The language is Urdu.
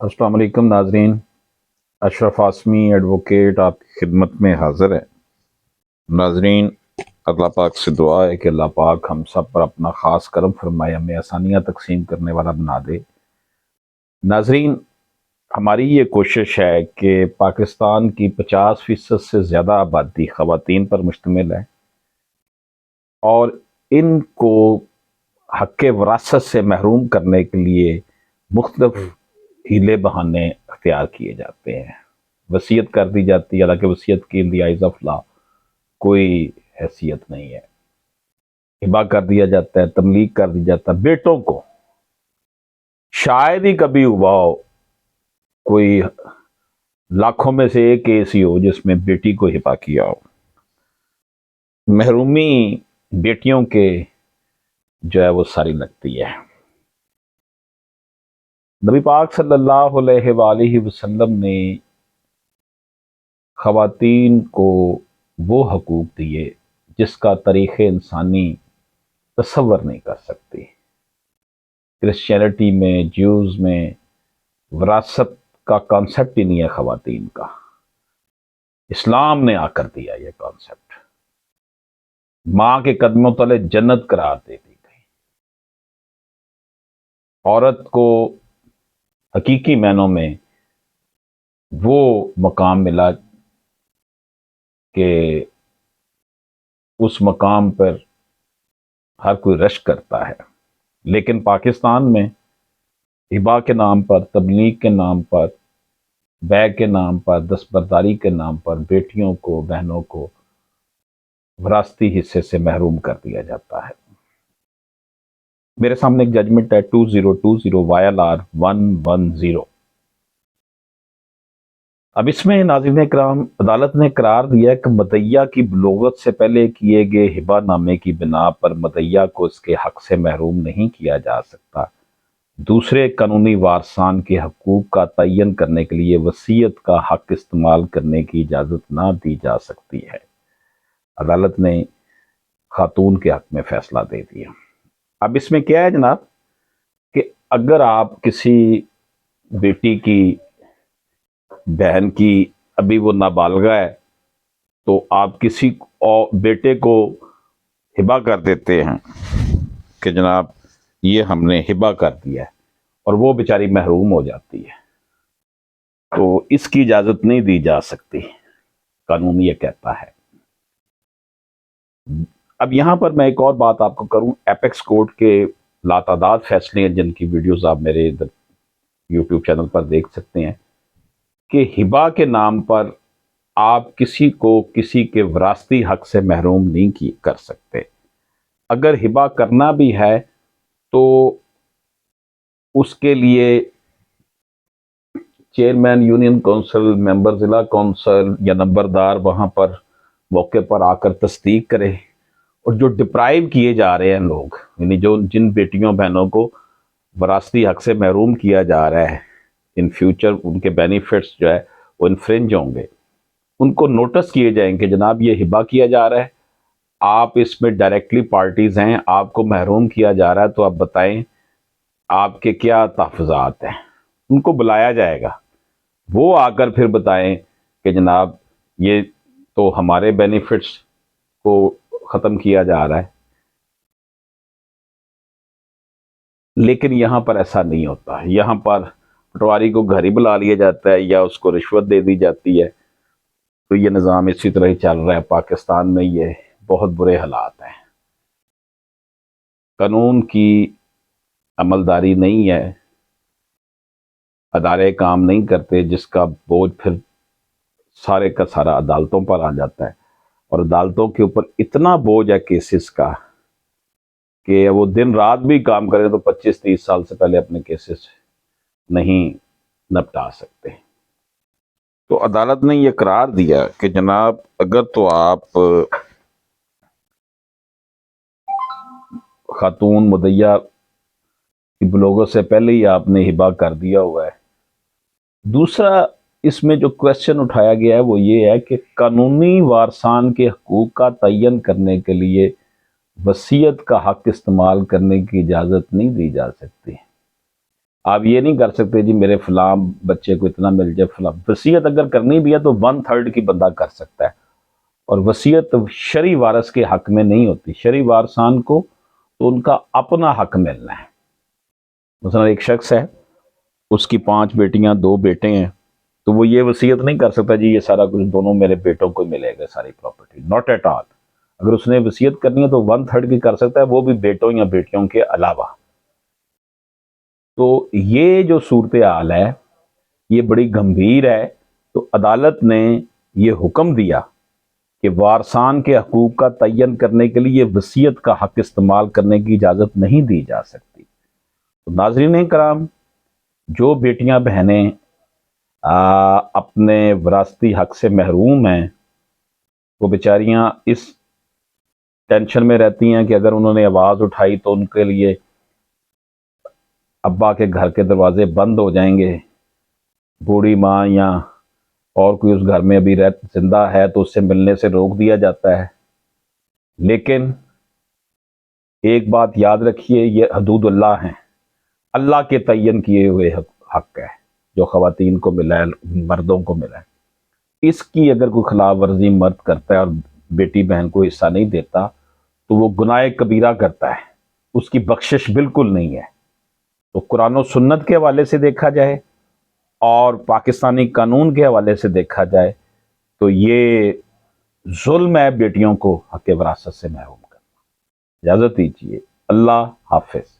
السلام علیکم ناظرین، اشرف آسمی ایڈوکیٹ آپ کی خدمت میں حاضر ہے۔ ناظرین، اللہ پاک سے دعا ہے کہ اللہ پاک ہم سب پر اپنا خاص کرم فرمائے، ہمیں آسانیاں تقسیم کرنے والا بنا دے۔ ناظرین، ہماری یہ کوشش ہے کہ پاکستان کی 50% سے زیادہ آبادی خواتین پر مشتمل ہے اور ان کو حق وراثت سے محروم کرنے کے لیے مختلف ہیلے بہانے اختیار کیے جاتے ہیں۔ وصیت کر دی جاتی ہے، حالانکہ وصیت کی ان دی آئیز آف لا کوئی حیثیت نہیں ہے۔ ہبا کر دیا جاتا ہے، تملیک کر دی جاتا ہے بیٹوں کو۔ شاید ہی کبھی ہوا ہو، کوئی لاکھوں میں سے ایک کیس ہی ہو جس میں بیٹی کو ہبا کیا ہو۔ محرومی بیٹیوں کے جو ہے وہ ساری لگتی ہے۔ نبی پاک صلی اللہ علیہ وآلہ وسلم نے خواتین کو وہ حقوق دیے جس کا تاریخ انسانی تصور نہیں کر سکتی۔ کرسچینٹی میں، جیوز میں وراثت کا کانسیپٹ ہی نہیں ہے خواتین کا۔ اسلام نے آ کر دیا یہ کانسیپٹ، ماں کے قدموں تلے جنت قرار دے دی گئی۔ عورت کو حقیقی معنوں میں وہ مقام ملا کہ اس مقام پر ہر کوئی رشک کرتا ہے، لیکن پاکستان میں ہبا کے نام پر، تبلیغ کے نام پر، بیع کے نام پر، دستبرداری کے نام پر بیٹیوں کو، بہنوں کو وراثتی حصے سے محروم کر دیا جاتا ہے۔ میرے سامنے ایک ججمنٹ ہے 2020 YLR 110۔ اب اس میں ناظرین اکرام، عدالت نے قرار دیا کہ مدعیہ کی بلوغت سے پہلے کیے گئے ہبا نامے کی بنا پر مدعیہ کو اس کے حق سے محروم نہیں کیا جا سکتا۔ دوسرے قانونی وارثان کے حقوق کا تعین کرنے کے لیے وصیت کا حق استعمال کرنے کی اجازت نہ دی جا سکتی ہے۔ عدالت نے خاتون کے حق میں فیصلہ دے دیا۔ اب اس میں کیا ہے جناب کہ اگر آپ کسی بیٹی کی، بہن کی، ابھی وہ نابالغہ ہے، تو آپ کسی بیٹے کو ہبا کر دیتے ہیں کہ جناب یہ ہم نے ہبا کر دیا ہے، اور وہ بیچاری محروم ہو جاتی ہے، تو اس کی اجازت نہیں دی جا سکتی، قانون یہ کہتا ہے۔ اب یہاں پر میں ایک اور بات آپ کو کروں، ایپیکس کورٹ کے لاتعداد فیصلے ہیں جن کی ویڈیوز آپ میرے ادھر یوٹیوب چینل پر دیکھ سکتے ہیں کہ ہبا کے نام پر آپ کسی کو کسی کے وراثتی حق سے محروم نہیں کر سکتے۔ اگر ہبا کرنا بھی ہے تو اس کے لیے چیئرمین یونین کونسل، ممبر ضلع کونسل یا نمبردار وہاں پر موقع پر آ کر تصدیق کرے، اور جو ڈپرائیو کیے جا رہے ہیں لوگ، یعنی جن بیٹیوں بہنوں کو وراثتی حق سے محروم کیا جا رہا ہے، ان فیوچر ان کے بینیفٹس جو ہے وہ انفرنج ہوں گے، ان کو نوٹس کیے جائیں کہ جناب یہ ہبا کیا جا رہا ہے، آپ اس میں ڈائریکٹلی پارٹیز ہیں، آپ کو محروم کیا جا رہا ہے، تو آپ بتائیں آپ کے کیا تحفظات ہیں۔ ان کو بلایا جائے گا، وہ آ کر پھر بتائیں کہ جناب یہ تو ہمارے بینیفٹس کو ختم کیا جا رہا ہے۔ لیکن یہاں پر ایسا نہیں ہوتا، یہاں پر پٹواری کو گھر ہی بلا لیا جاتا ہے یا اس کو رشوت دے دی جاتی ہے۔ تو یہ نظام اسی طرح ہی چل رہا ہے پاکستان میں، یہ بہت برے حالات ہیں۔ قانون کی عملداری نہیں ہے، ادارے کام نہیں کرتے، جس کا بوجھ پھر سارے کا سارا عدالتوں پر آ جاتا ہے، اور عدالتوں کے اوپر اتنا بوجھ ہے کیسز کا کہ وہ دن رات بھی کام کریں تو 25-30 سال سے پہلے اپنے کیسز نہیں نپٹا سکتے۔ تو عدالت نے یہ قرار دیا کہ جناب اگر تو آپ خاتون مدعیہ کی بلوغت سے پہلے ہی آپ نے ہبا کر دیا ہوا ہے۔ دوسرا اس میں جو کویسچن اٹھایا گیا ہے وہ یہ ہے کہ قانونی وارثان کے حقوق کا تعین کرنے کے لیے وصیت کا حق استعمال کرنے کی اجازت نہیں دی جا سکتی۔ آپ یہ نہیں کر سکتے جی میرے فلاں بچے کو اتنا مل جائے فلاں. وصیت اگر کرنی بھی ہے تو 1/3 کی بندہ کر سکتا ہے، اور وصیت شرعی وارث کے حق میں نہیں ہوتی. شرعی وارثان کو تو ان کا اپنا حق ملنا ہے. مثلا ایک شخص ہے، اس کی 5 بیٹیاں 2 بیٹے ہیں، تو وہ یہ وصیت نہیں کر سکتا جی یہ سارا کچھ دونوں میرے بیٹوں کو ملے گا ساری پراپرٹی. Not at all. اگر اس نے وصیت کرنی ہے تو 1/3 کی کر سکتا ہے، وہ بھی بیٹوں یا بیٹیوں کے علاوہ. تو یہ جو صورتحال ہے یہ بڑی گمبھیر ہے. تو عدالت نے یہ حکم دیا کہ وارثان کے حقوق کا تعین کرنے کے لیے وصیت کا حق استعمال کرنے کی اجازت نہیں دی جا سکتی. تو ناظرین کرام، جو بیٹیاں بہنیں اپنے وراثتی حق سے محروم ہیں، وہ بیچاریاں اس ٹینشن میں رہتی ہیں کہ اگر انہوں نے آواز اٹھائی تو ان کے لیے ابا کے گھر کے دروازے بند ہو جائیں گے. بوڑھی ماں یا اور کوئی اس گھر میں ابھی زندہ ہے تو اس سے ملنے سے روک دیا جاتا ہے. لیکن ایک بات یاد رکھیے، یہ حدود اللہ ہیں، اللہ کے تعین کیے ہوئے حق ہے جو خواتین کو ملا ہے، مردوں کو ملا ہے. اس کی اگر کوئی خلاف ورزی مرد کرتا ہے اور بیٹی بہن کو حصہ نہیں دیتا تو وہ گناہ کبیرہ کرتا ہے، اس کی بخشش بالکل نہیں ہے. تو قرآن و سنت کے حوالے سے دیکھا جائے اور پاکستانی قانون کے حوالے سے دیکھا جائے تو یہ ظلم ہے بیٹیوں کو حق وراثت سے محروم کرنا. اجازت دیجیے. اللہ حافظ.